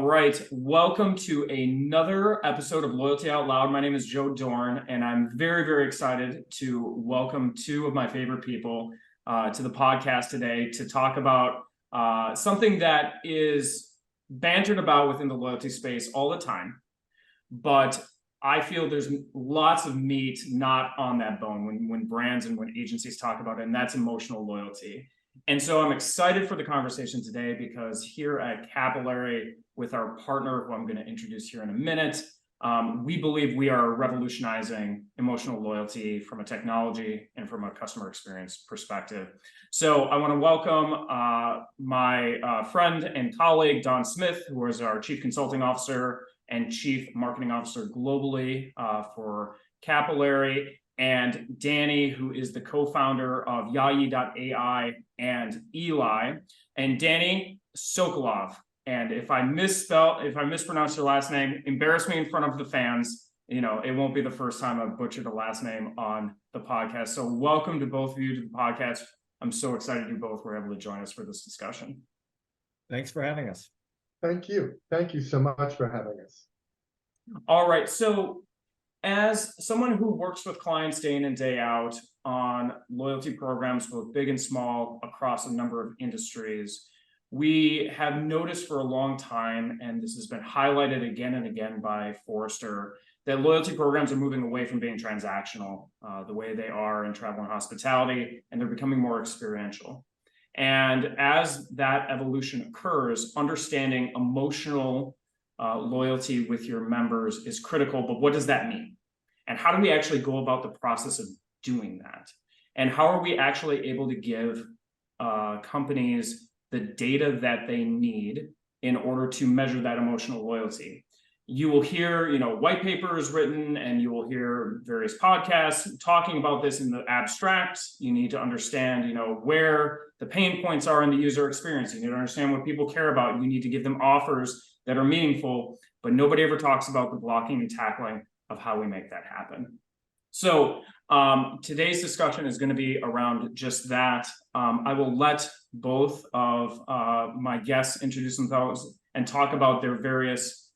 right, welcome to another episode of Loyalty Out Loud. My name is Joe Dorn, and I'm very, very excited to welcome two of my favorite people to the podcast today to talk about something that is bantered about within the loyalty space all the time, but I feel there's lots of meat not on that bone when brands and when agencies talk about it, and that's emotional loyalty. And so I'm excited for the conversation today because here at Capillary, with our partner, who I'm going to introduce here in a minute, we believe we are revolutionizing emotional loyalty from a technology and from a customer experience perspective. So I want to welcome my friend and colleague, Don Smith, who is our Chief Consulting Officer and Chief Marketing Officer globally for Capillary, and Danny, who is the co-founder of Yawye.ai and Eli, and Danny Sokolov. And if I mispronounce your last name, embarrass me in front of the fans. You know, it won't be the first time I've butchered the last name on the podcast. So welcome to both of you to the podcast. I'm so excited you both were able to join us for this discussion. Thanks for having us. Thank you. Thank you so much for having us. All right. So as someone who works with clients day in and day out on loyalty programs, both big and small, across a number of industries, we have noticed for a long time, and this has been highlighted again and again by Forrester, that loyalty programs are moving away from being transactional the way they are in travel and hospitality, and they're becoming more experiential. And as that evolution occurs, understanding emotional loyalty with your members is critical, but what does that mean? And how do we actually go about the process of doing that? And how are we actually able to give companies the data that they need in order to measure that emotional loyalty? You will hear, white papers written, and you will hear various podcasts talking about this in the abstract. You need to understand, where the pain points are in the user experience. You need to understand what people care about. You need to give them offers that are meaningful, but nobody ever talks about the blocking and tackling of how we make that happen. So today's discussion is going to be around just that. I will let both of my guests introduce themselves and talk about their various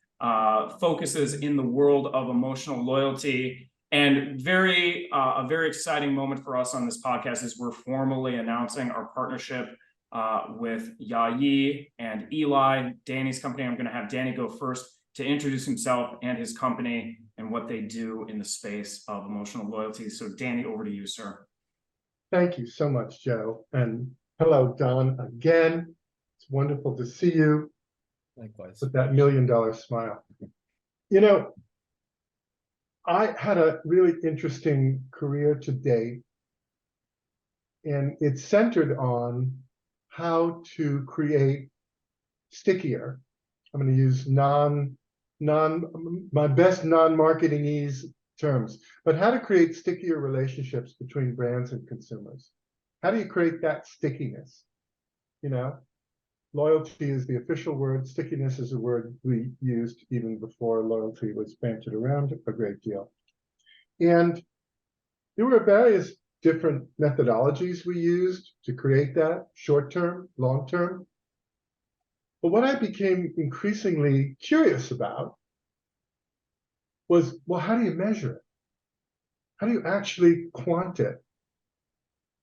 focuses in the world of emotional loyalty. And a very exciting moment for us on this podcast is we're formally announcing our partnership with Yawye and Eli, Danny's company. I'm going to have Danny go first to introduce himself and his company and what they do in the space of emotional loyalty. So Danny, over to you, sir. Thank you so much, Joe. And hello, Don, again. It's wonderful to see you. Likewise. With that $1 million smile. I had a really interesting career to date, and it's centered on how to create stickier. I'm going to use my best non-marketingese terms, but how to create stickier relationships between brands and consumers. How do you create that stickiness? Loyalty is the official word. Stickiness is a word we used even before loyalty was bantered around a great deal. And there were various different methodologies we used to create that, short-term, long-term. But what I became increasingly curious about was, well, how do you measure it? How do you actually quant it?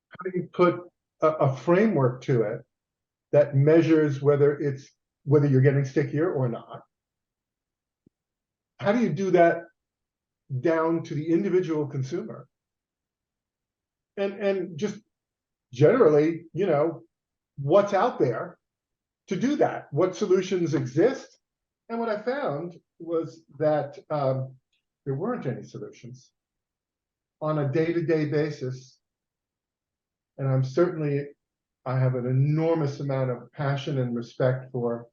How do you put a framework to it that measures whether you're getting stickier or not? How do you do that down to the individual consumer? And just generally, what's out there to do that? What solutions exist? And what I found was that there weren't any solutions on a day-to-day basis. And I have an enormous amount of passion and respect for,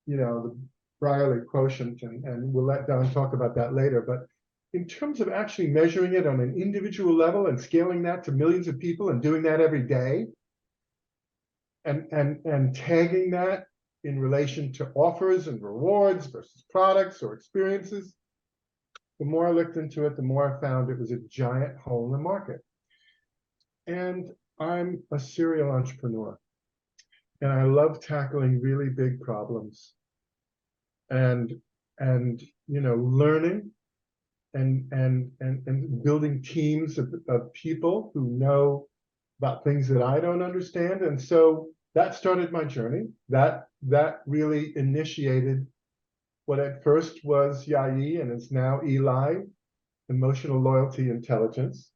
the Brierley quotient, and we'll let Don talk about that later. But in terms of actually measuring it on an individual level and scaling that to millions of people and doing that every day, and tagging that in relation to offers and rewards versus products or experiences, the more I looked into it, the more I found it was a giant hole in the market. And I'm a serial entrepreneur, and I love tackling really big problems. and learning and building teams of people who know about things that I don't understand. And so that started my journey. That really initiated what at first was Yawye and is now Eli, Emotional Loyalty Intelligence.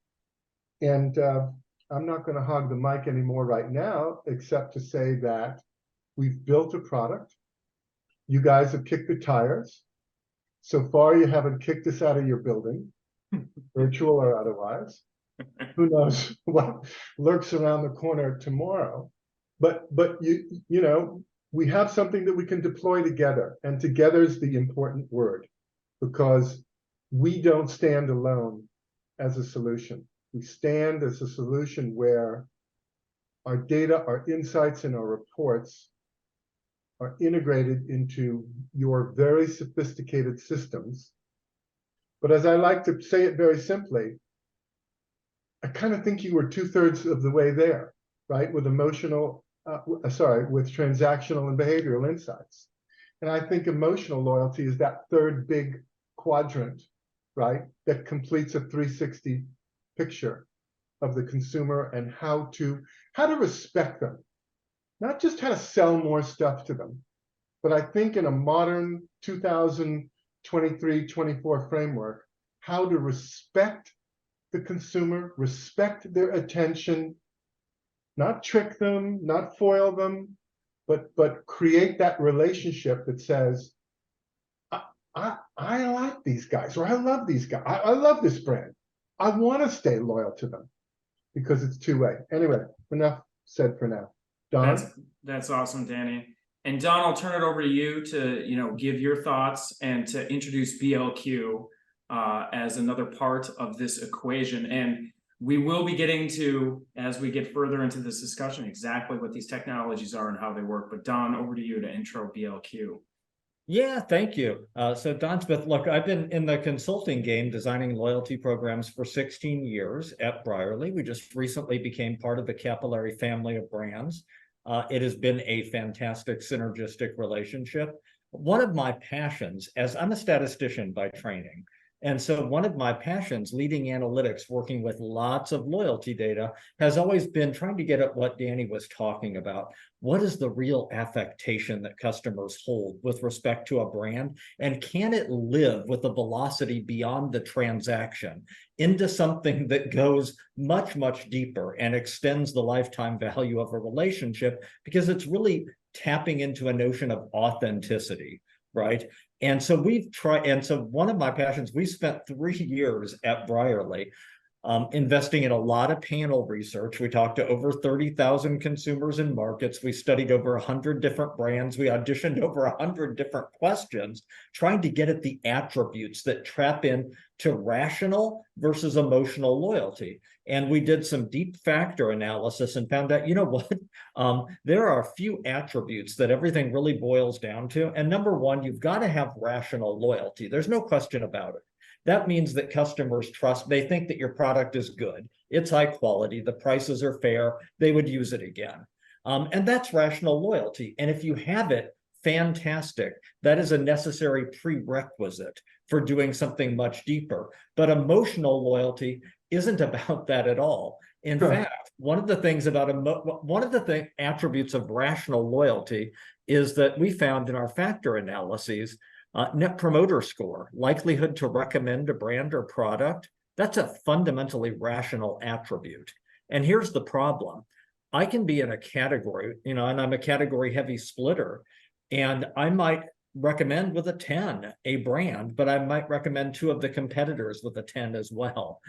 And I'm not going to hog the mic anymore right now, except to say that we've built a product. You guys have kicked the tires. So far, you haven't kicked us out of your building, virtual or otherwise. Who knows what lurks around the corner tomorrow? But we have something that we can deploy together, and together is the important word, because we don't stand alone as a solution. We stand as a solution where our data, our insights, and our reports are integrated into your very sophisticated systems. But as I like to say it very simply, I kind of think you were 2/3 of the way there, right? With with transactional and behavioral insights. And I think emotional loyalty is that third big quadrant, right? That completes a 360 picture of the consumer and how to respect them. Not just how to sell more stuff to them, but I think in a modern 2023-24 framework, how to respect the consumer, respect their attention, not trick them, not foil them, but create that relationship that says, I like these guys, or I love these guys. I love this brand. I want to stay loyal to them because it's two-way. Anyway, enough said for now. Don? That's awesome, Danny. And Don, I'll turn it over to you to give your thoughts and to introduce BLQ as another part of this equation. And we will be getting to, as we get further into this discussion, exactly what these technologies are and how they work. But Don, over to you to intro BLQ. Yeah, thank you. So Don Smith, look, I've been in the consulting game designing loyalty programs for 16 years at Brierley. We just recently became part of the Capillary family of brands. It has been a fantastic synergistic relationship. One of my passions, as I'm a statistician by training, and so one of my passions, leading analytics, working with lots of loyalty data, has always been trying to get at what Danny was talking about. What is the real affectation that customers hold with respect to a brand? And can it live with a velocity beyond the transaction into something that goes much, much deeper and extends the lifetime value of a relationship? Because it's really tapping into a notion of authenticity, right? And so we've tried, and so one of my passions, we spent 3 years at Brierley investing in a lot of panel research. We talked to over 30,000 consumers and markets. We studied over 100 different brands. We auditioned over 100 different questions, trying to get at the attributes that trap in to rational versus emotional loyalty. And we did some deep factor analysis and found out, you know what? There are a few attributes that everything really boils down to. And number one, you've got to have rational loyalty. There's no question about it. That means that customers trust, they think that your product is good, it's high quality, the prices are fair, they would use it again. And that's rational loyalty. And if you have it, fantastic. That is a necessary prerequisite for doing something much deeper. But emotional loyalty isn't about that at all. In fact, one of the things about attributes of rational loyalty is that we found in our factor analyses, Net Promoter Score, likelihood to recommend a brand or product, that's a fundamentally rational attribute. And here's the problem. I can be in a category, and I'm a category heavy splitter, and I might recommend with a 10 a brand, but I might recommend 2 of the competitors with a 10 as well.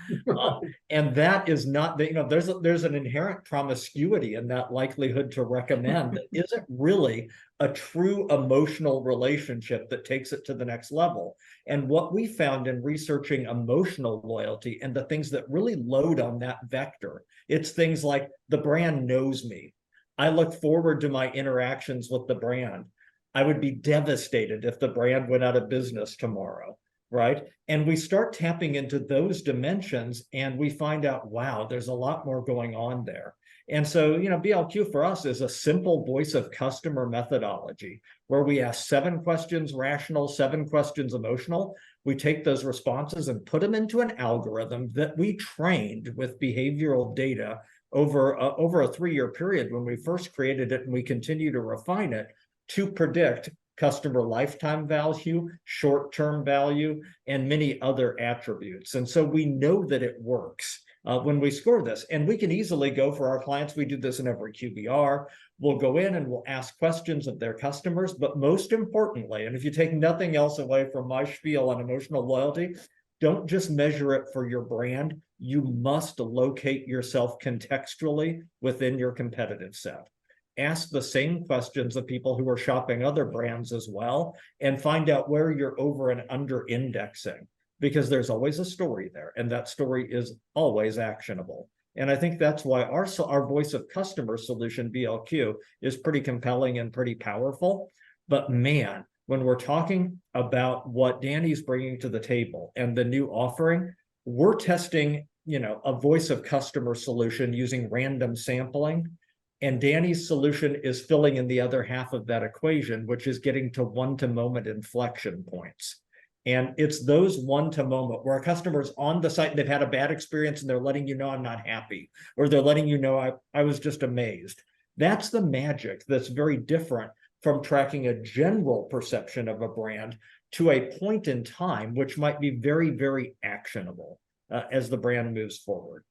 And that is not, there's an inherent promiscuity in that likelihood to recommend that isn't really a true emotional relationship that takes it to the next level. And what we found in researching emotional loyalty and the things that really load on that vector, it's things like the brand knows me. I look forward to my interactions with the brand. I would be devastated if the brand went out of business tomorrow, right? And we start tapping into those dimensions and we find out, wow, there's a lot more going on there. And so, BLQ for us is a simple voice of customer methodology where we ask 7 questions rational, 7 questions emotional. We take those responses and put them into an algorithm that we trained with behavioral data over a 3-year period when we first created it, and we continue to refine it to predict customer lifetime value, short-term value, and many other attributes. And so we know that it works when we score this. And we can easily go for our clients. We do this in every QBR. We'll go in and we'll ask questions of their customers. But most importantly, and if you take nothing else away from my spiel on emotional loyalty, don't just measure it for your brand. You must locate yourself contextually within your competitive set. Ask the same questions of people who are shopping other brands as well, and find out where you're over and under indexing, because there's always a story there, and that story is always actionable. And I think that's why our voice of customer solution, BLQ, is pretty compelling and pretty powerful. But man, when we're talking about what Danny's bringing to the table and the new offering, we're testing, a voice of customer solution using random sampling. And Danny's solution is filling in the other half of that equation, which is getting to one-to-moment inflection points. And it's those one-to-moment where a customer's on the site and they've had a bad experience and they're letting you know I'm not happy, or they're letting you know I was just amazed. That's the magic that's very different from tracking a general perception of a brand to a point in time, which might be very, very actionable as the brand moves forward.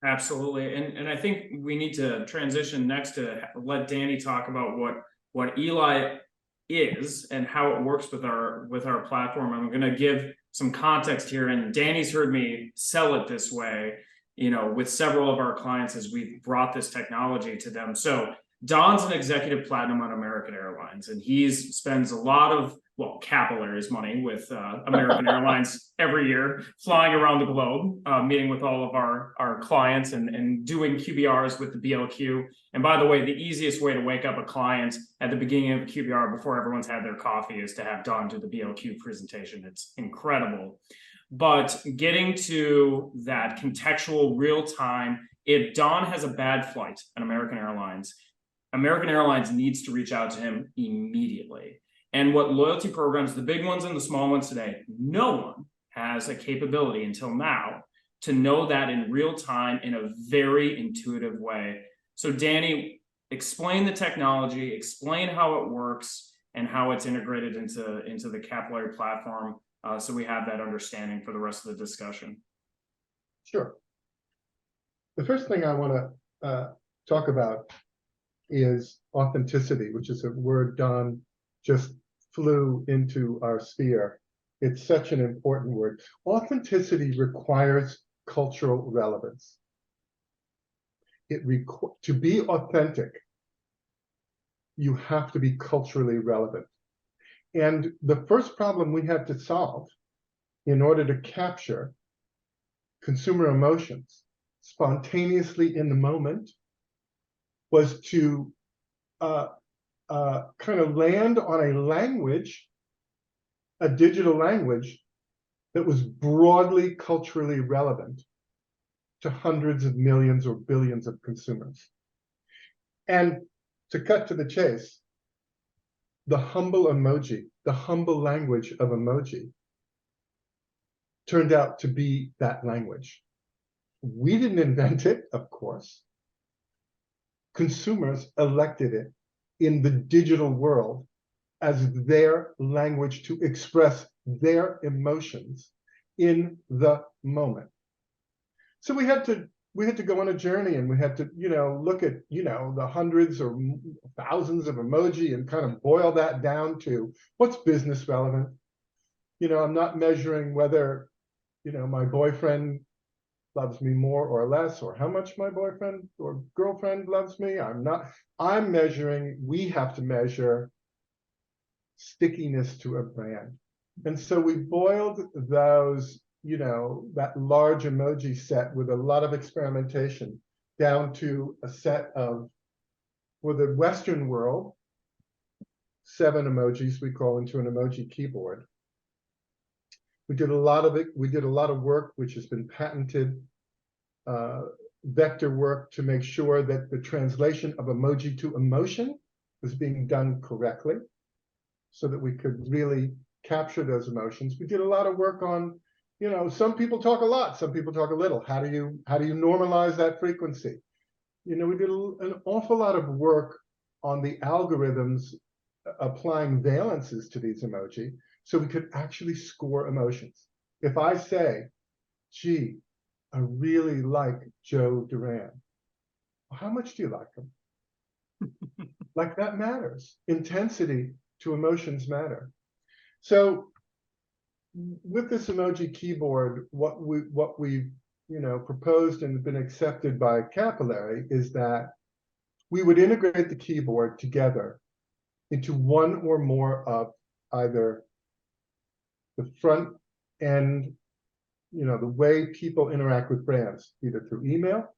Absolutely. And I think we need to transition next to let Danny talk about what Eli is and how it works with our platform. I'm going to give some context here, and Danny's heard me sell it this way, with several of our clients as we've brought this technology to them. So Don's an executive platinum on American Airlines, and he spends a lot of, Capillary's money with American Airlines every year, flying around the globe, meeting with all of our clients and doing QBRs with the BLQ. And by the way, the easiest way to wake up a client at the beginning of a QBR before everyone's had their coffee is to have Don do the BLQ presentation. It's incredible. But getting to that contextual real time, if Don has a bad flight on American Airlines needs to reach out to him immediately. And what loyalty programs, the big ones and the small ones today, no one has a capability until now to know that in real time in a very intuitive way. So Danny, explain the technology, explain how it works and how it's integrated into the Capillary platform, so we have that understanding for the rest of the discussion. Sure. The first thing I want to talk about is authenticity, which is a word Don just flew into our sphere. It's such an important word. Authenticity requires cultural relevance. To be authentic, you have to be culturally relevant. And the first problem we had to solve in order to capture consumer emotions spontaneously in the moment was to kind of land on a language, a digital language that was broadly culturally relevant to hundreds of millions or billions of consumers. And to cut to the chase, the humble emoji, the humble language of emoji, turned out to be that language. We didn't invent it, of course. Consumers elected it in the digital world as their language to express their emotions in the moment. So we had to go on a journey, and we had to, look at, the hundreds or thousands of emoji and kind of boil that down to what's business relevant. I'm not measuring whether, my boyfriend loves me more or less, or how much my boyfriend or girlfriend loves me. We have to measure stickiness to a brand. And so we boiled those, that large emoji set with a lot of experimentation down to a set of, for the Western world, 7 emojis we call into an emoji keyboard. We did a lot of it. We did a lot of work which has been patented vector work to make sure that the translation of emoji to emotion was being done correctly, so that we could really capture those emotions. We did a lot of work on, you know, some people talk a lot, some people talk a little. How do you normalize that frequency? You know, we did an awful lot of work on the algorithms applying valences to these emoji, so we could actually score emotions. If I say, gee, I really like Joe Duran, how much do you like him? Like, that matters. Intensity to emotions matter. So with this emoji keyboard, what we've, you know, proposed and been accepted by Capillary is that we would integrate the keyboard together into one or more of either the front end, you know, the way people interact with brands, either through email,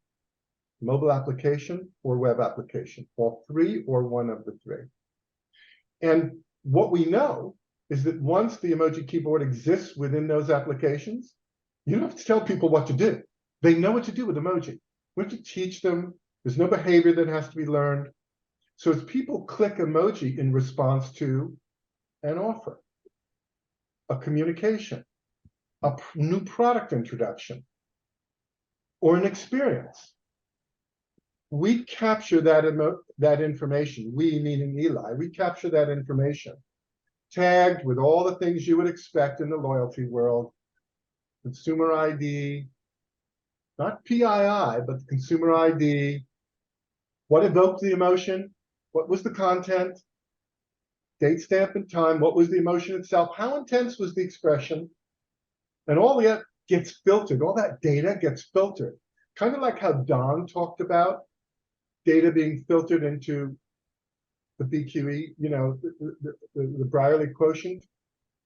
mobile application, or web application, all three or one of the three. And what we know is that once the emoji keyboard exists within those applications, you don't have to tell people what to do. They know what to do with emoji. We have to teach them. There's no behavior that has to be learned. So as people click emoji in response to an offer, a communication, a new product introduction, or an experience, we capture that information. We, meaning Eli, we capture that information, tagged with all the things you would expect in the loyalty world: consumer ID, not PII, but the consumer ID, what evoked the emotion, what was the content, date, stamp, and time, what was the emotion itself, how intense was the expression, and all that gets filtered, all that data gets filtered. Kind of like how Don talked about data being filtered into the BQE, you know, the Brierley quotient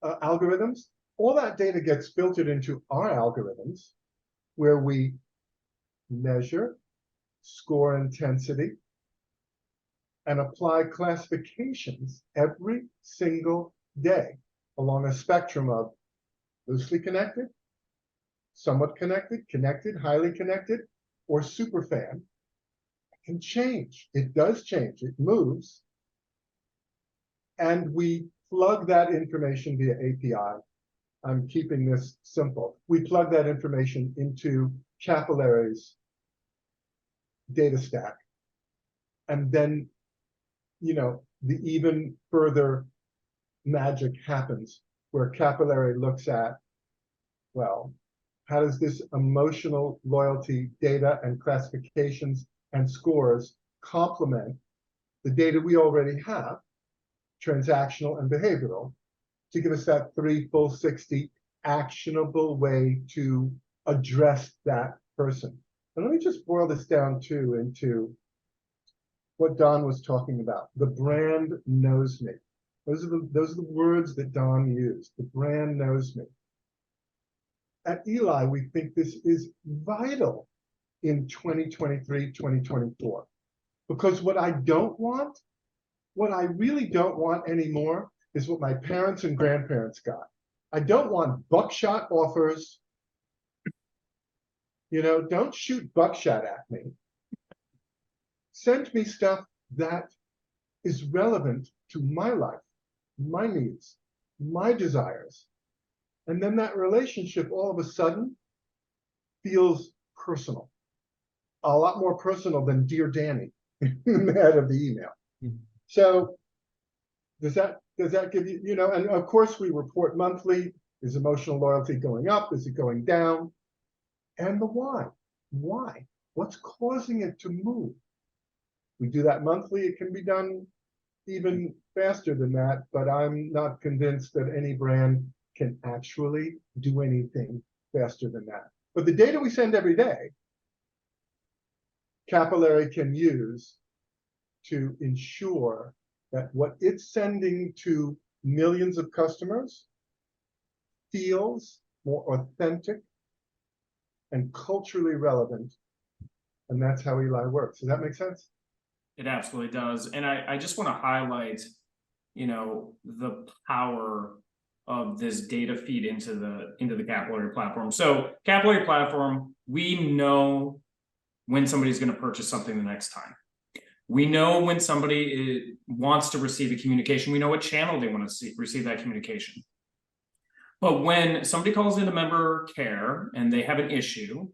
algorithms. All that data gets filtered into our algorithms, where we measure, score intensity, and apply classifications every single day along a spectrum of loosely connected, somewhat connected, connected, highly connected, or super fan. It can change. It does change. It moves. And we plug that information via API. I'm keeping this simple. We plug that information into Capillary's data stack. And then, you know, the even further magic happens, where Capillary looks at, well, how does this emotional loyalty data and classifications and scores complement the data we already have, transactional and behavioral, to give us that 3 full 60 actionable way to address that person. And let me just boil this down too into what Don was talking about. The brand knows me. Those are the words that Don used. The brand knows me. At Eli, we think this is vital in 2023, 2024. Because what I don't want, what I really don't want anymore, is what my parents and grandparents got. I don't want buckshot offers. You know, don't shoot buckshot at me. Send me stuff that is relevant to my life, my needs, my desires. And then that relationship all of a sudden feels personal. A lot more personal than Dear Danny in the head of the email. Mm-hmm. So does that give you, you know, and of course we report monthly. Is emotional loyalty going up? Is it going down? And the why. Why? What's causing it to move? We do that monthly. It can be done even faster than that, but I'm not convinced that any brand can actually do anything faster than that. But the data we send every day, Capillary can use to ensure that what it's sending to millions of customers feels more authentic and culturally relevant. And that's how Eli works. Does that make sense? It absolutely does. And I just want to highlight, you know, the power of this data feed into the Capillary platform. So Capillary platform, we know when somebody's going to purchase something the next time. We know when somebody wants to receive a communication, we know what channel they want to receive that communication. But when somebody calls into member care and they have an issue,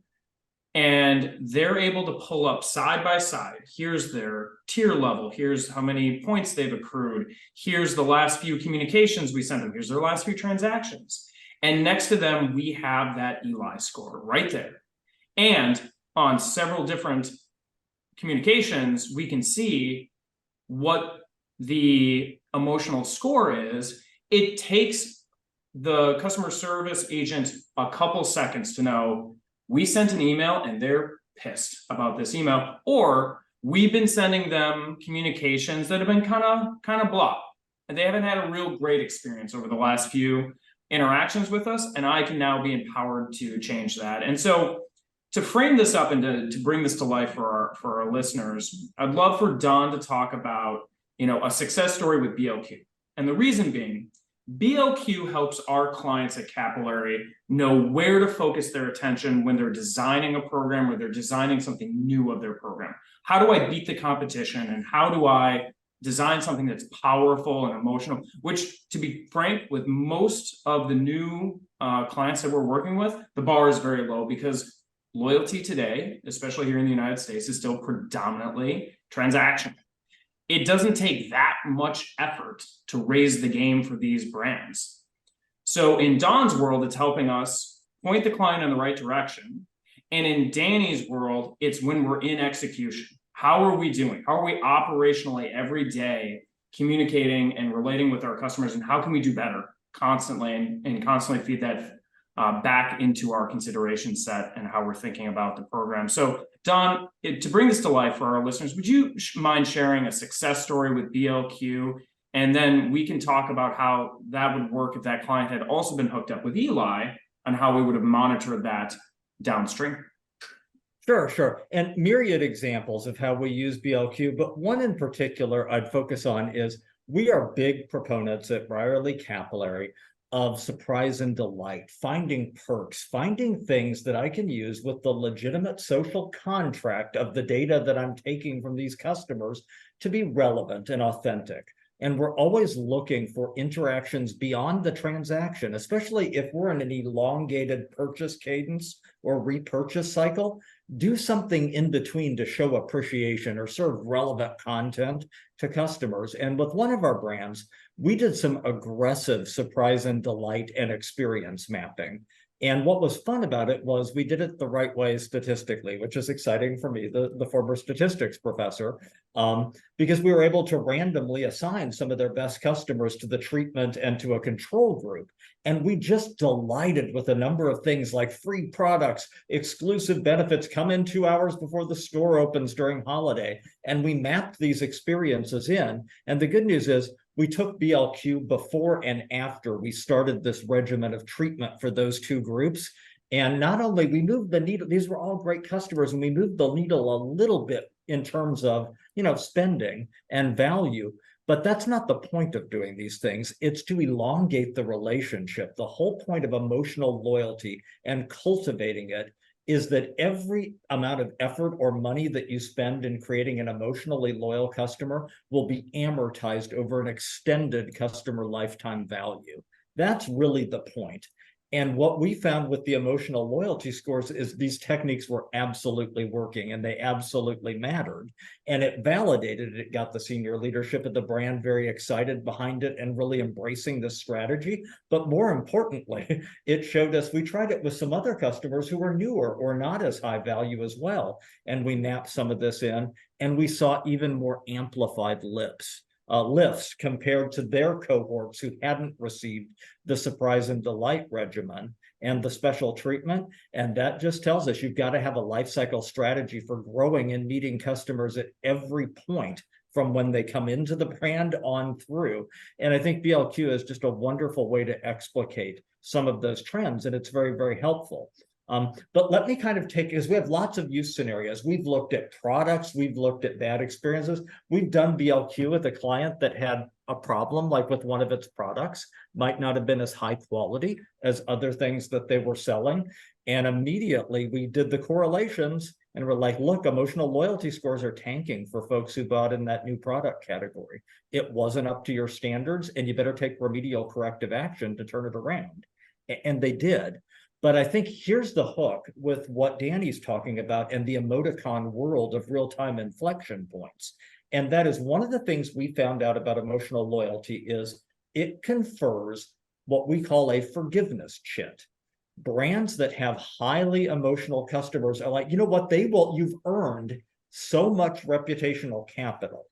and they're able to pull up side by side, here's their tier level, here's how many points they've accrued, here's the last few communications we sent them, here's their last few transactions. And next to them, we have that Eli score right there. And on several different communications, we can see what the emotional score is. It takes the customer service agent a couple seconds to know we sent an email and they're pissed about this email, or we've been sending them communications that have been kind of blah, and they haven't had a real great experience over the last few interactions with us, and I can now be empowered to change that. And so to frame this up and to bring this to life for our listeners, I'd love for Don to talk about, a success story with BLQ. And the reason being, BLQ helps our clients at Capillary know where to focus their attention when they're designing a program or they're designing something new of their program. How do I beat the competition, and how do I design something that's powerful and emotional? Which, to be frank, with most of the new clients that we're working with, the bar is very low, because loyalty today, especially here in the United States, is still predominantly transactional. It doesn't take that much effort to raise the game for these brands. So in Don's world, it's helping us point the client in the right direction. And in Danny's world, it's when we're in execution. How are we doing? How are we operationally every day communicating and relating with our customers? And how can we do better constantly and constantly feed that back into our consideration set and how we're thinking about the program. So Don, to bring this to life for our listeners, would you mind sharing a success story with BLQ? And then we can talk about how that would work if that client had also been hooked up with Eli, and how we would have monitored that downstream. Sure. And myriad examples of how we use BLQ, but one in particular I'd focus on is we are big proponents at Brierley Capillary of surprise and delight, finding perks, finding things that I can use with the legitimate social contract of the data that I'm taking from these customers to be relevant and authentic. And we're always looking for interactions beyond the transaction, especially if we're in an elongated purchase cadence or repurchase cycle. Do something in between to show appreciation or serve relevant content to customers. And with one of our brands, we did some aggressive surprise and delight and experience mapping. And what was fun about it was we did it the right way statistically, which is exciting for me, the former statistics professor, because we were able to randomly assign some of their best customers to the treatment and to a control group. And we just delighted with a number of things like free products, exclusive benefits, come in 2 hours before the store opens during holiday. And we mapped these experiences in. And the good news is we took BLQ before and after we started this regimen of treatment for those two groups. And not only we moved the needle, these were all great customers, and we moved the needle a little bit in terms of, spending and value. But that's not the point of doing these things. It's to elongate the relationship. The whole point of emotional loyalty and cultivating it is that every amount of effort or money that you spend in creating an emotionally loyal customer will be amortized over an extended customer lifetime value. That's really the point. And what we found with the emotional loyalty scores is these techniques were absolutely working, and they absolutely mattered. And it validated it. It got the senior leadership of the brand very excited behind it and really embracing this strategy. But more importantly, it showed us we tried it with some other customers who were newer or not as high value as well. And we mapped some of this in, and we saw even more amplified lifts compared to their cohorts who hadn't received the surprise and delight regimen and the special treatment. And that just tells us you've got to have a life cycle strategy for growing and meeting customers at every point from when they come into the brand on through. And I think BLQ is just a wonderful way to explicate some of those trends, and it's very, very helpful. But let me kind of take, because we have lots of use scenarios. We've looked at products, we've looked at bad experiences. We've done BLQ with a client that had a problem, like with one of its products, might not have been as high quality as other things that they were selling. And immediately we did the correlations And we're like, look, emotional loyalty scores are tanking for folks who bought in that new product category. It wasn't up to your standards, and you better take remedial corrective action to turn it around. And they did. But I think here's the hook with what Danny's talking about and the emoticon world of real-time inflection points. And that is one of the things we found out about emotional loyalty is it confers what we call a forgiveness chit. Brands that have highly emotional customers are like, you know what, you've earned so much reputational capital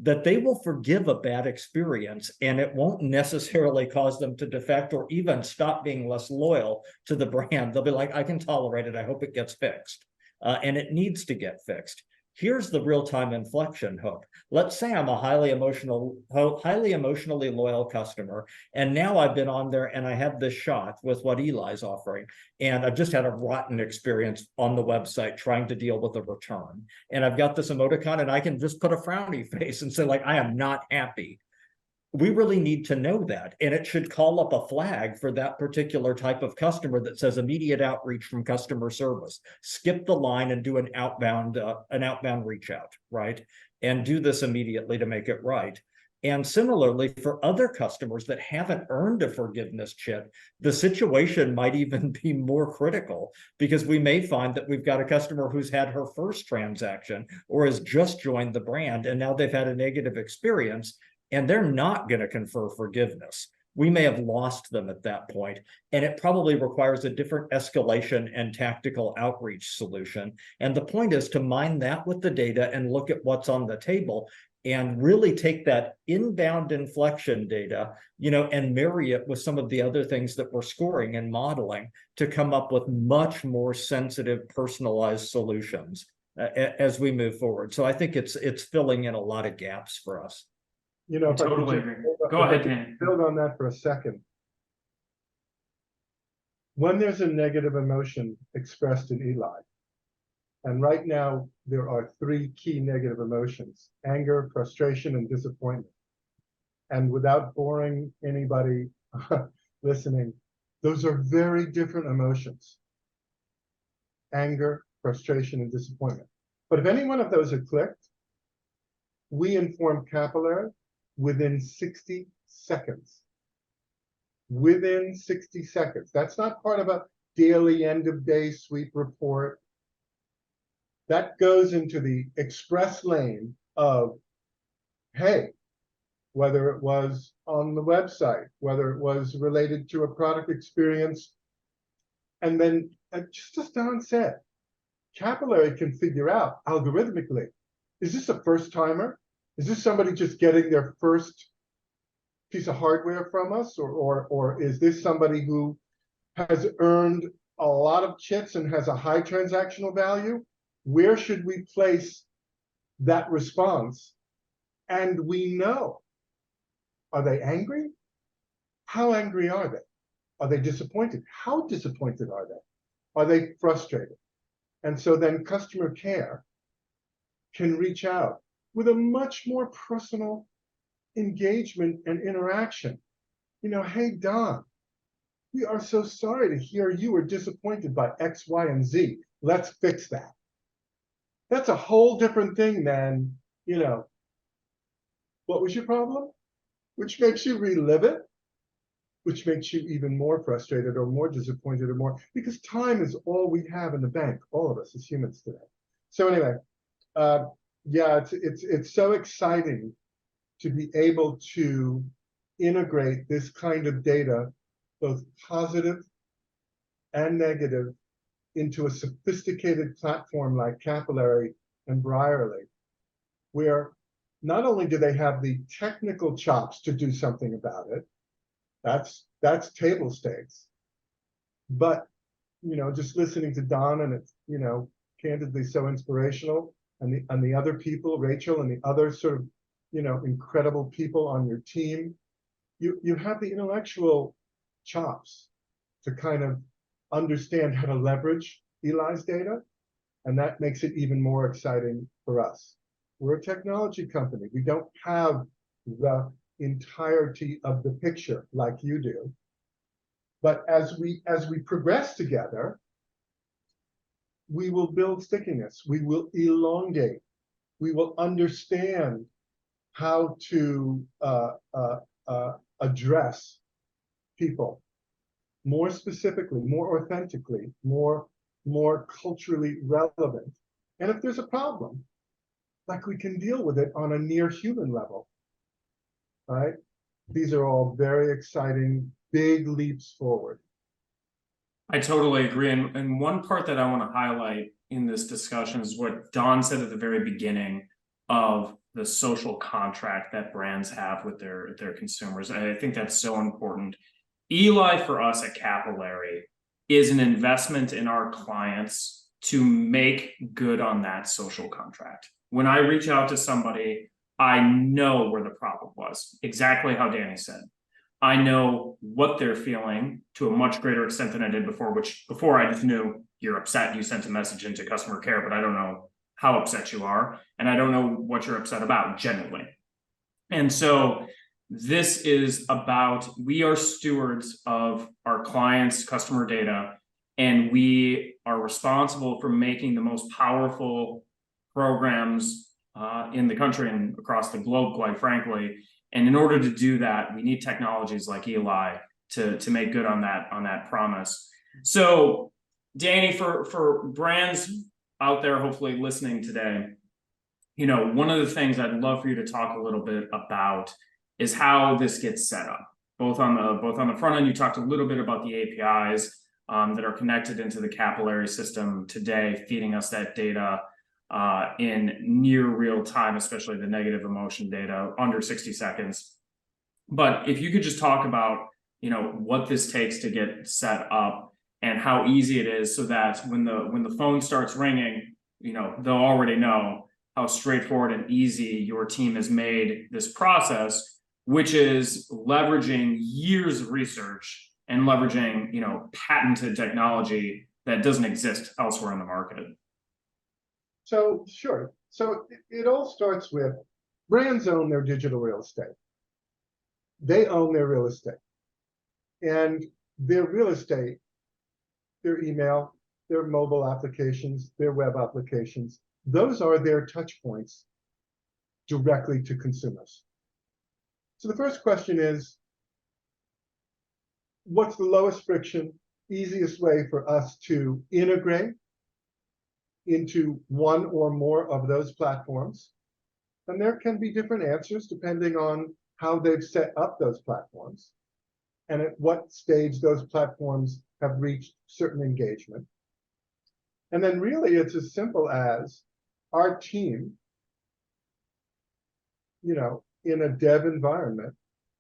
that they will forgive a bad experience, and it won't necessarily cause them to defect or even stop being less loyal to the brand. They'll be like, I can tolerate it. I hope it gets fixed. And it needs to get fixed. Here's the real-time inflection hook. Let's say I'm a highly emotionally loyal customer, and now I've been on there and I have this shot with what Eli's offering, and I've just had a rotten experience on the website trying to deal with a return. And I've got this emoticon, and I can just put a frowny face and say, like, I am not happy. We really need to know that, and it should call up a flag for that particular type of customer that says immediate outreach from customer service. Skip the line and do an outbound reach out, right? And do this immediately to make it right. And similarly, for other customers that haven't earned a forgiveness chit, the situation might even be more critical, because we may find that we've got a customer who's had her first transaction or has just joined the brand, and now they've had a negative experience, and they're not going to confer forgiveness. We may have lost them at that point, and it probably requires a different escalation and tactical outreach solution. And the point is to mine that with the data and look at what's on the table and really take that inbound inflection data, and marry it with some of the other things that we're scoring and modeling to come up with much more sensitive, personalized solutions as we move forward. So I think it's filling in a lot of gaps for us. If I could Totally just agree. Go ahead, Danny. build on that for a second. When there's a negative emotion expressed in Eli, and right now there are 3 key negative emotions: anger, frustration, and disappointment. And without boring anybody listening, those are very different emotions: anger, frustration, and disappointment. But if any one of those are clicked, we inform Capillary within 60 seconds. Within 60 seconds. That's not part of a daily end of day sweep report. That goes into the express lane of, hey, whether it was on the website, whether it was related to a product experience. And then, just as Don said, Capillary can figure out algorithmically, is this a first timer? Is this somebody just getting their first piece of hardware from us? Or is this somebody who has earned a lot of chits and has a high transactional value? Where should we place that response? And we know, are they angry? How angry are they? Are they disappointed? How disappointed are they? Are they frustrated? And so then customer care can reach out with a much more personal engagement and interaction. Hey, Don, we are so sorry to hear you were disappointed by X, Y, and Z. Let's fix that. That's a whole different thing than, what was your problem? Which makes you relive it, which makes you even more frustrated or more disappointed or more, because time is all we have in the bank, all of us as humans today. So anyway, yeah, it's so exciting to be able to integrate this kind of data, both positive and negative, into a sophisticated platform like Capillary and Brierley, where not only do they have the technical chops to do something about it, that's table stakes, but just listening to Don, and it's candidly so inspirational, and the other people, Rachel and the other sort of incredible people on your team, you have the intellectual chops to kind of understand how to leverage Eli's data, and that makes it even more exciting for us. We're a technology company. We don't have the entirety of the picture like you do, but as we progress together, we will build stickiness. We will elongate. We will understand how to address people more specifically, more authentically, more culturally relevant. And if there's a problem, like, we can deal with it on a near human level, right? These are all very exciting, big leaps forward. I totally agree. And one part that I want to highlight in this discussion is what Don said at the very beginning of the social contract that brands have with their consumers. And I think that's so important. Eli, for us at Capillary, is an investment in our clients to make good on that social contract. When I reach out to somebody, I know where the problem was, exactly how Danny said. I know what they're feeling to a much greater extent than I did before, which before I just knew you're upset, you sent a message into customer care, but I don't know how upset you are. And I don't know what you're upset about generally. And so this is about, we are stewards of our clients' customer data, and we are responsible for making the most powerful programs in the country and across the globe, quite frankly. And in order to do that, we need technologies like Eli to make good on that promise. So, Danny, for brands out there, hopefully listening today, you know, one of the things I'd love for you to talk a little bit about is how this gets set up. Both on the front end, you talked a little bit about the APIs that are connected into the Capillary system today, feeding us that data in near real time, especially the negative emotion data, under 60 seconds. But if you could just talk about, you know, what this takes to get set up and how easy it is, so that when the phone starts ringing, you know, they'll already know how straightforward and easy your team has made this process, which is leveraging years of research and leveraging, you know, patented technology that doesn't exist elsewhere in the market. So, sure. So it all starts with brands own their digital real estate. They own their real estate. And their real estate, their email, their mobile applications, their web applications, those are their touch points directly to consumers. So the first question is, what's the lowest friction, easiest way for us to integrate into one or more of those platforms? And there can be different answers depending on how they've set up those platforms and at what stage those platforms have reached certain engagement. And then really it's as simple as our team, you know, in a dev environment,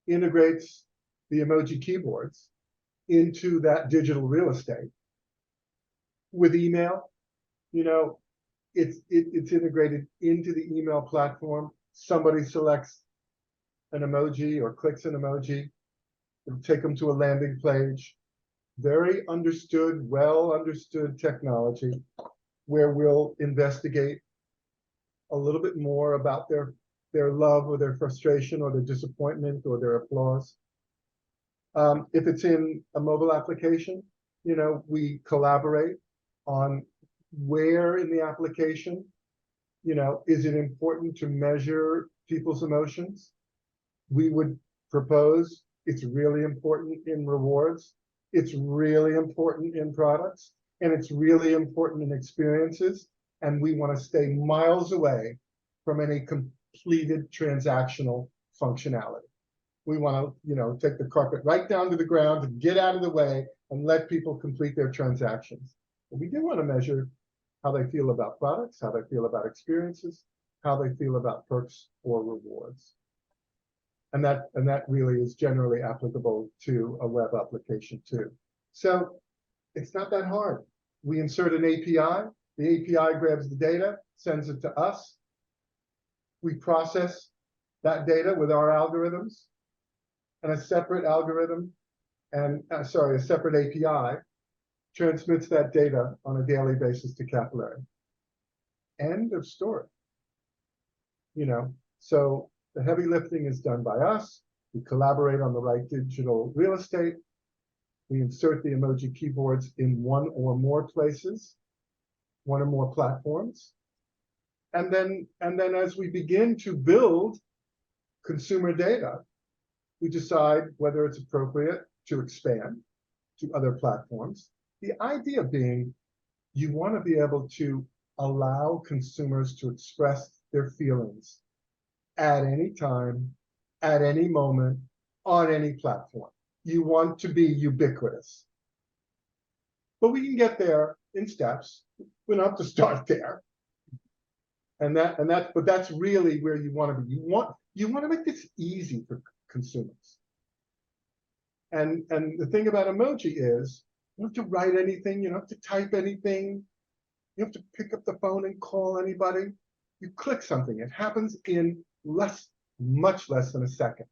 integrates the emoji keyboards into that digital real estate. With email, you know, it's integrated into the email platform. Somebody selects an emoji or clicks an emoji, it'll take them to a landing page. Very understood, well understood technology, where we'll investigate a little bit more about their love or their frustration or their disappointment or their applause. If it's in a mobile application, you know, we collaborate on where in the application, you know, is it important to measure people's emotions? We would propose it's really important in rewards, it's really important in products, and it's really important in experiences. And we want to stay miles away from any completed transactional functionality. We want to, you know, take the carpet right down to the ground and get out of the way and let people complete their transactions. But we do want to measure how they feel about products, how they feel about experiences, how they feel about perks or rewards. And that really is generally applicable to a web application too. So it's not that hard. We insert an API, the API grabs the data, sends it to us. We process that data with our algorithms, and a separate algorithm, and a separate API transmits that data on a daily basis to Capillary. End of story. You know, so the heavy lifting is done by us. We collaborate on the right digital real estate. We insert the emoji keyboards in one or more places. one or more platforms. And then as we begin to build consumer data, we decide whether it's appropriate to expand to other platforms. The idea being, you want to be able to allow consumers to express their feelings at any time, at any moment, on any platform. You want to be ubiquitous. But we can get there in steps. We don't have to start there. But that's really where you want to be. You want to make this easy for consumers. And the thing about emoji is, you don't have to write anything, you don't have to type anything, you have to pick up the phone and call anybody. You click something, it happens in much less than a second.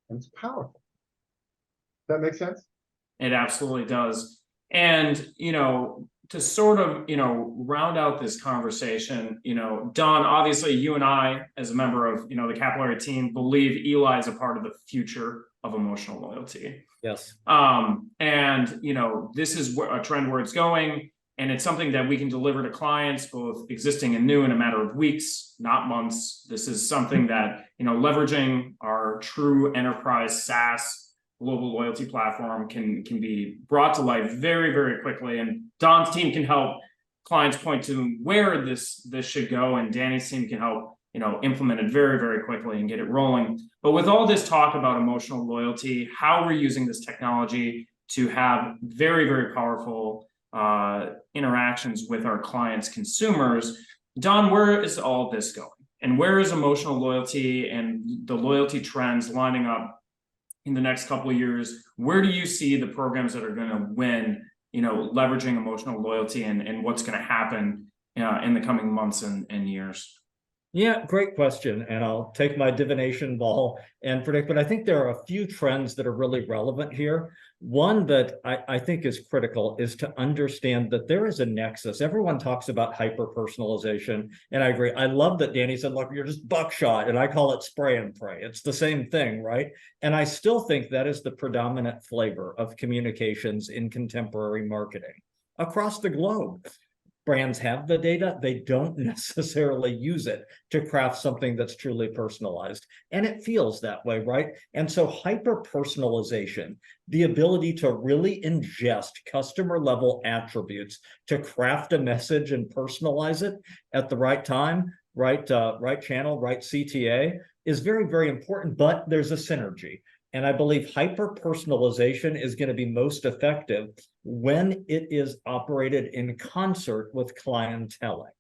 And it's powerful. That make sense? It absolutely does. And, to sort of, round out this conversation, Don, obviously you and I, as a member of, the Capillary team, believe Eli is a part of the future of emotional loyalty. Yes. And, this is a trend where it's going, and it's something that we can deliver to clients, both existing and new, in a matter of weeks, not months. This is something that, leveraging our true enterprise SaaS global loyalty platform can be brought to life very, very quickly. And Don's team can help clients point to where this should go, and Danny's team can help implement it very, very quickly and get it rolling. But with all this talk about emotional loyalty, how we're using this technology to have very, very powerful interactions with our clients' consumers, Don, where is all this going? And where is emotional loyalty and the loyalty trends lining up in the next couple of years? Where do you see the programs that are going to win, leveraging emotional loyalty, and what's going to happen in the coming months and years? Yeah, great question. And I'll take my divination ball and predict, but I think there are a few trends that are really relevant here. One that I think is critical is to understand that there is a nexus. Everyone talks about hyper-personalization, and I agree. I love that Danny said, look, you're just buckshot, and I call it spray and pray. It's the same thing, right? And I still think that is the predominant flavor of communications in contemporary marketing across the globe. Brands have the data, they don't necessarily use it to craft something that's truly personalized. And it feels that way, right? And so hyper-personalization, the ability to really ingest customer level attributes to craft a message and personalize it at the right time, right channel, right CTA, is very, very important, but there's a synergy. And I believe hyper-personalization is going to be most effective when it is operated in concert with clienteling.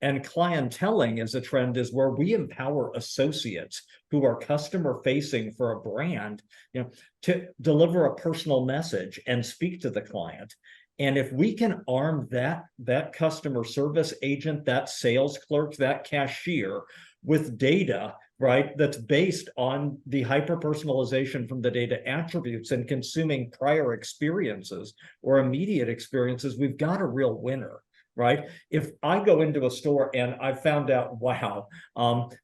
And clienteling as a trend is where we empower associates who are customer-facing for a brand, to deliver a personal message and speak to the client. And if we can arm that customer service agent, that sales clerk, that cashier with data, right, that's based on the hyper-personalization from the data attributes and consuming prior experiences or immediate experiences, we've got a real winner, right? If I go into a store and I found out, wow,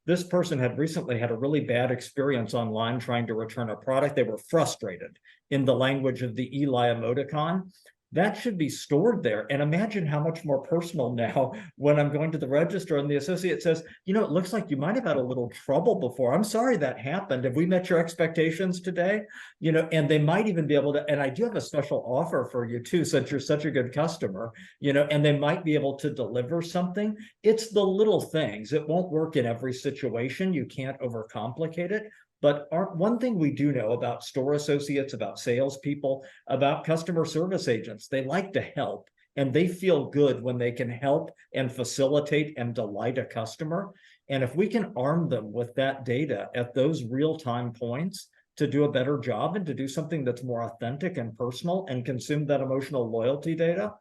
this person had recently had a really bad experience online trying to return a product, they were frustrated in the language of the Eli emoticon, that should be stored there. And imagine how much more personal now when I'm going to the register and the associate says, it looks like you might have had a little trouble before. I'm sorry that happened. Have we met your expectations today? And they might even be able to, and I do have a special offer for you too, since you're such a good customer, and they might be able to deliver something. It's the little things. It won't work in every situation. You can't overcomplicate it. But one thing we do know about store associates, about salespeople, about customer service agents, they like to help, and they feel good when they can help and facilitate and delight a customer. And if we can arm them with that data at those real-time points to do a better job and to do something that's more authentic and personal and consume that emotional loyalty data,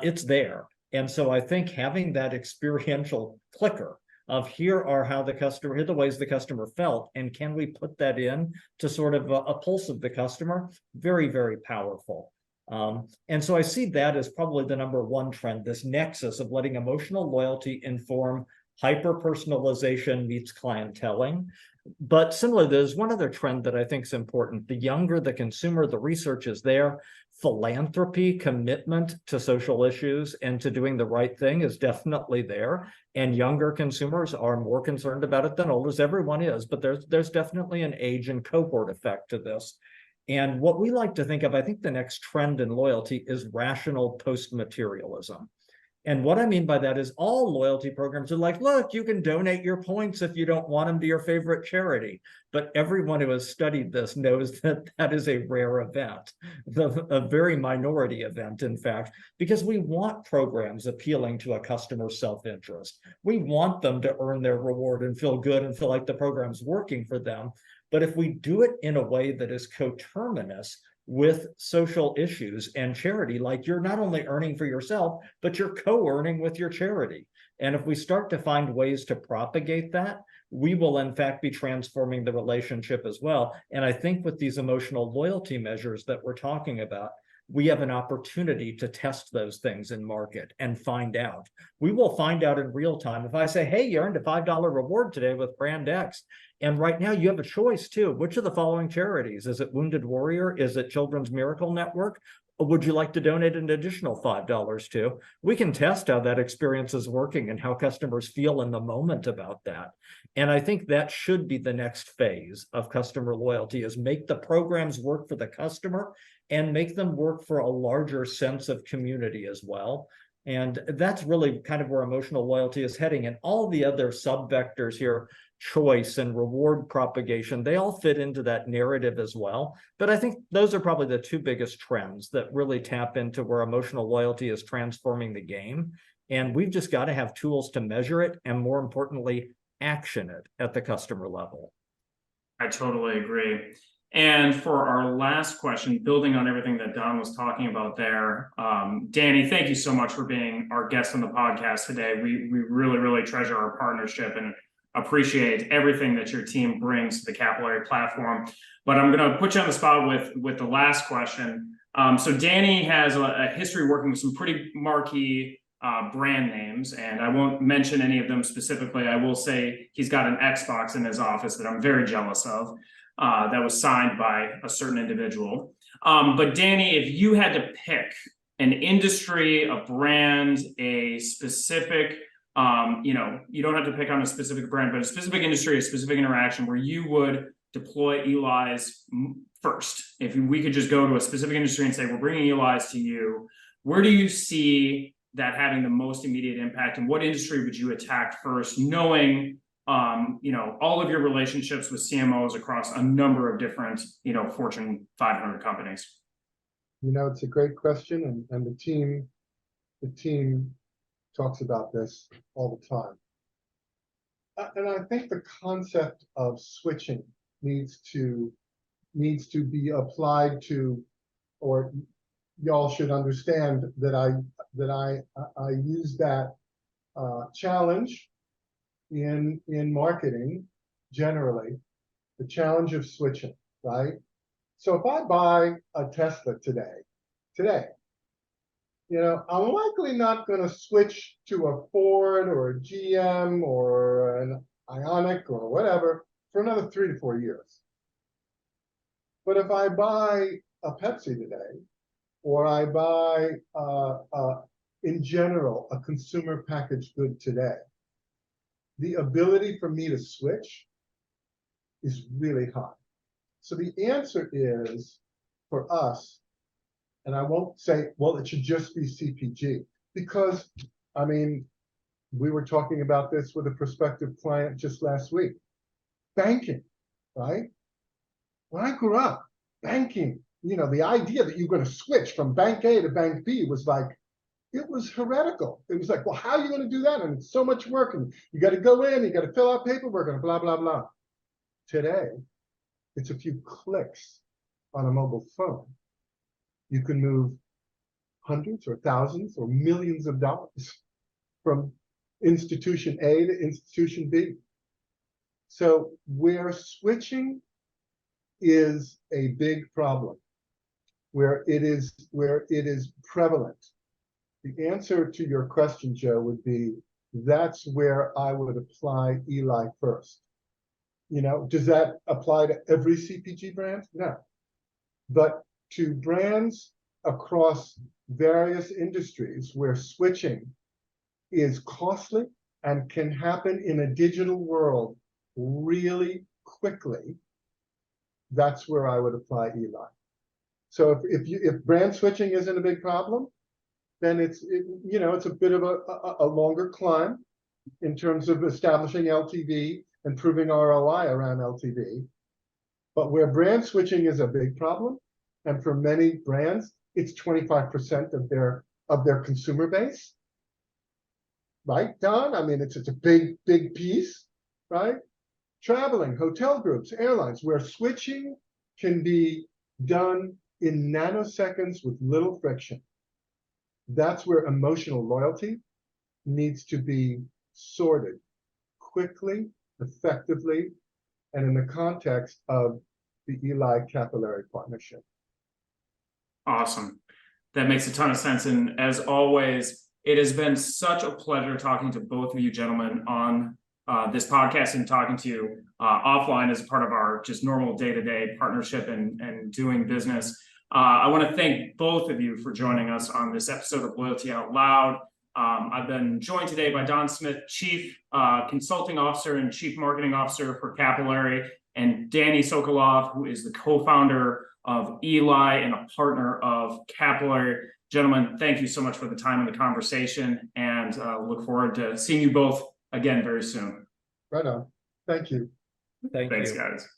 it's there. And so I think having that experiential clicker of here are the ways the customer felt, and can we put that in to sort of a pulse of the customer? Very, very powerful. And so I see that as probably the number one trend, this nexus of letting emotional loyalty inform hyper-personalization meets clienteling. But similarly, there's one other trend that I think is important. The younger the consumer, the research is there. philanthropy, commitment to social issues and to doing the right thing is definitely there. And younger consumers are more concerned about it than old, as everyone is, but there's definitely an age and cohort effect to this. And what we like to think of, I think the next trend in loyalty is rational post-materialism. And what I mean by that is all loyalty programs are like, look, you can donate your points if you don't want them to your favorite charity. But everyone who has studied this knows that that is a rare event, a very minority event, in fact, because we want programs appealing to a customer's self-interest. We want them to earn their reward and feel good and feel like the program's working for them. But if we do it in a way that is coterminous with social issues and charity, like you're not only earning for yourself, but you're co-earning with your charity. And if we start to find ways to propagate that, we will in fact be transforming the relationship as well. And I think with these emotional loyalty measures that we're talking about, we have an opportunity to test those things in market and find out. We will find out in real time. If I say, hey, you earned a $5 reward today with brand X, and right now you have a choice too. Which of the following charities? Is it Wounded Warrior? Is it Children's Miracle Network? Or would you like to donate an additional $5 to? We can test how that experience is working and how customers feel in the moment about that. And I think that should be the next phase of customer loyalty, is make the programs work for the customer and make them work for a larger sense of community as well. And that's really kind of where emotional loyalty is heading. And all the other sub-vectors here, choice and reward propagation, they all fit into that narrative as well. But I think those are probably the two biggest trends that really tap into where emotional loyalty is transforming the game. And we've just got to have tools to measure it and, more importantly, action it at the customer level. I totally agree. And for our last question, building on everything that Don was talking about there, Danny, thank you so much for being our guest on the podcast today. We really, really treasure our partnership and appreciate everything that your team brings to the Capillary platform. But I'm going to put you on the spot with the last question. So Danny has a history working with some pretty marquee brand names, and I won't mention any of them specifically. I will say he's got an Xbox in his office that I'm very jealous of. That was signed by a certain individual. But Danny, if you had to pick an industry, a brand, a specific, you don't have to pick on a specific brand, but a specific industry, a specific interaction where you would deploy ELIs first. If we could just go to a specific industry and say, we're bringing ELIs to you, where do you see that having the most immediate impact, and what industry would you attack first, knowing all of your relationships with CMOs across a number of different, Fortune 500 companies? It's a great question, and the team talks about this all the time. And I think the concept of switching needs to be applied to, or y'all should understand that I use that challenge in marketing generally, the challenge of switching, right? So if I buy a Tesla today, I'm likely not going to switch to a Ford or a GM or an Ioniq or whatever for another 3 to 4 years. But if I buy a Pepsi today, or I buy in general a consumer packaged good today, the ability for me to switch is really high. So the answer is, for us, and I won't say, well, it should just be CPG, because, we were talking about this with a prospective client just last week. Banking, right? When I grew up, banking, the idea that you're going to switch from bank A to bank B was like, it was heretical. It was like, well, how are you going to do that? And it's so much work, and you got to go in, you got to fill out paperwork, and blah, blah, blah. Today, it's a few clicks on a mobile phone. You can move hundreds or thousands or millions of dollars from institution A to institution B. So where switching is a big problem, where it is prevalent, the answer to your question, Joe, would be, that's where I would apply Eli first. Does that apply to every CPG brand? No. But to brands across various industries where switching is costly and can happen in a digital world really quickly, that's where I would apply Eli. So if brand switching isn't a big problem, then it's a bit of a longer climb in terms of establishing LTV and proving ROI around LTV. But where brand switching is a big problem, and for many brands, it's 25% of their consumer base. Right, Don? I mean, it's a big piece, right? Traveling, hotel groups, airlines, where switching can be done in nanoseconds with little friction. That's where emotional loyalty needs to be sorted quickly, effectively, and in the context of the Eli Capillary partnership. Awesome. That makes a ton of sense. And as always, it has been such a pleasure talking to both of you gentlemen on this podcast and talking to you offline as part of our just normal day-to-day partnership and doing business. I want to thank both of you for joining us on this episode of Loyalty Out Loud. I've been joined today by Don Smith, Chief Consulting Officer and Chief Marketing Officer for Capillary, and Danny Sokolov, who is the co-founder of Eli and a partner of Capillary. Gentlemen, thank you so much for the time and the conversation, and look forward to seeing you both again very soon. Right on. Thank you. Thanks, guys.